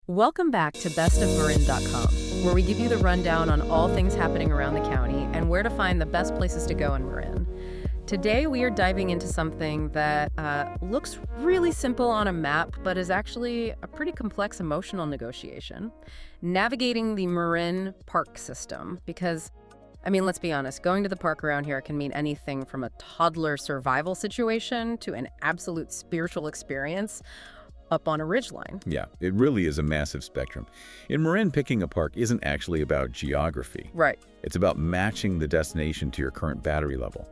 Welcome back to bestofmarin.com, where we give you the rundown on all things happening around the county and where to find the best places to go in Marin. Today, we are diving into something that looks really simple on a map, but is actually a pretty complex emotional negotiation. Navigating the Marin park system, because, let's be honest, going to the park around here can mean anything from a toddler survival situation to an absolute spiritual experience up on a ridgeline. Yeah, it really is a massive spectrum. In Marin, picking a park isn't actually about geography. Right. It's about matching the destination to your current battery level.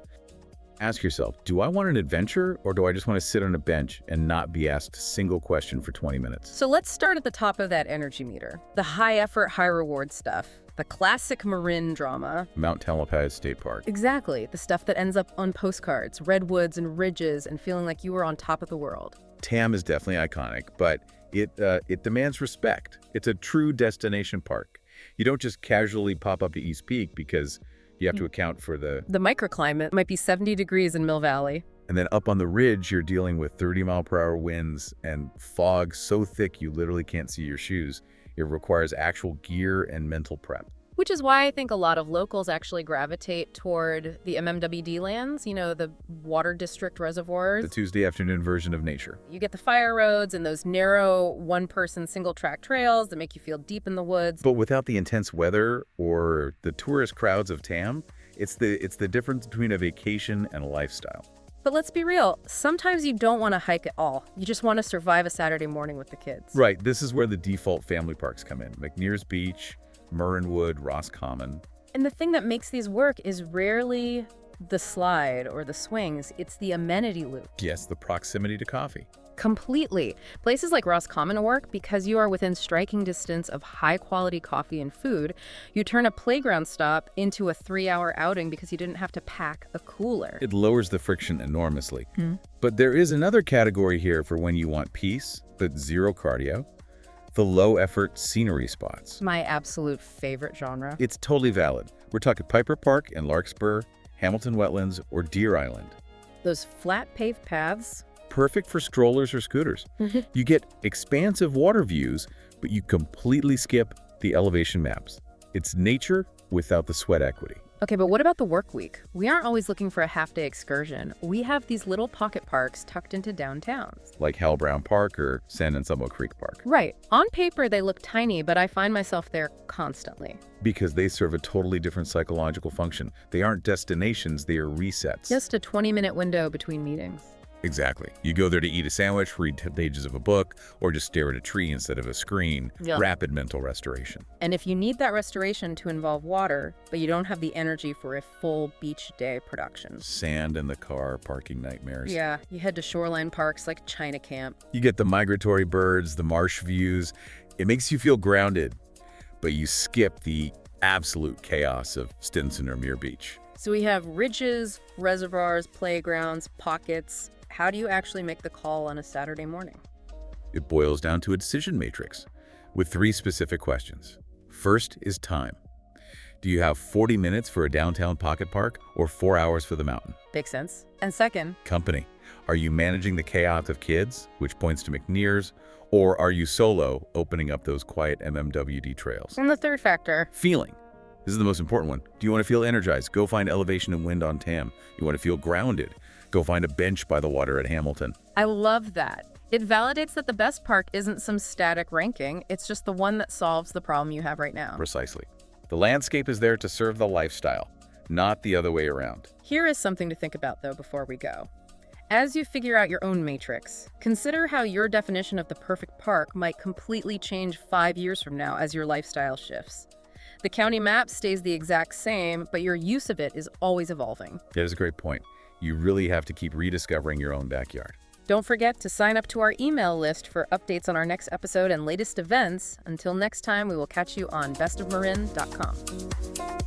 Ask yourself, do I want an adventure or do I just want to sit on a bench and not be asked a single question for 20 minutes? So let's start at the top of that energy meter. The high effort, high reward stuff. The classic Marin drama. Mount Tamalpais State Park. Exactly. The stuff that ends up on postcards, redwoods and ridges, and feeling like you were on top of the world. Tam is definitely iconic, but it demands respect. It's a true destination park. You don't just casually pop up to East Peak because you have to account for the microclimate might be 70 degrees in Mill Valley. And then up on the ridge, you're dealing with 30-mile-per-hour winds and fog so thick you literally can't see your shoes. It requires actual gear and mental prep. Which is why I think a lot of locals actually gravitate toward the MMWD lands, the water district reservoirs. The Tuesday afternoon version of nature. You get the fire roads and those narrow one-person single-track trails that make you feel deep in the woods. But without the intense weather or the tourist crowds of Tam, it's the difference between a vacation and a lifestyle. But let's be real, sometimes you don't want to hike at all. You just want to survive a Saturday morning with the kids. Right, this is where the default family parks come in. McNears Beach, Marinwood, Roscommon. And the thing that makes these work is rarely the slide or the swings, it's the amenity loop. Yes, the proximity to coffee. Completely. Places like Roscommon work because you are within striking distance of high-quality coffee and food. You turn a playground stop into a 3-hour outing because you didn't have to pack a cooler. It lowers the friction enormously. But there is another category here for when you want peace, but zero cardio. The low-effort scenery spots. My absolute favorite genre. It's totally valid. We're talking Piper Park and Larkspur, Hamilton Wetlands, or Deer Island. Those flat paved paths. Perfect for strollers or scooters. You get expansive water views, but you completely skip the elevation maps. It's nature without the sweat equity. Okay, but what about the work week? We aren't always looking for a half-day excursion. We have these little pocket parks tucked into downtowns. Like Hal Brown Park or San Anselmo Creek Park. Right. On paper, they look tiny, but I find myself there constantly. Because they serve a totally different psychological function. They aren't destinations, they are resets. Just a 20-minute window between meetings. Exactly. You go there to eat a sandwich, read pages of a book, or just stare at a tree instead of a screen. Yeah. Rapid mental restoration. And if you need that restoration to involve water, but you don't have the energy for a full beach day production. Sand in the car, parking nightmares. Yeah, you head to shoreline parks like China Camp. You get the migratory birds, the marsh views. It makes you feel grounded, but you skip the absolute chaos of Stinson or Muir Beach. So we have ridges, reservoirs, playgrounds, pockets. How do you actually make the call on a Saturday morning? It boils down to a decision matrix with 3 specific questions. First is time. Do you have 40 minutes for a downtown pocket park or 4 hours for the mountain? Makes sense. And second, Company. Are you managing the chaos of kids, which points to McNears, or are you solo, opening up those quiet MMWD trails? and the third factor, Feeling. This is the most important one. Do you want to feel energized? Go find elevation and wind on Tam. You want to feel grounded? Go find a bench by the water at Hamilton. I love that. It validates that the best park isn't some static ranking. It's just the one that solves the problem you have right now. Precisely. The landscape is there to serve the lifestyle, not the other way around. Here is something to think about, though, before we go. As you figure out your own matrix, consider how your definition of the perfect park might completely change 5 years from now as your lifestyle shifts. The county map stays the exact same, but your use of it is always evolving. That is a great point. You really have to keep rediscovering your own backyard. Don't forget to sign up to our email list for updates on our next episode and latest events. Until next time, we will catch you on bestofmarin.com.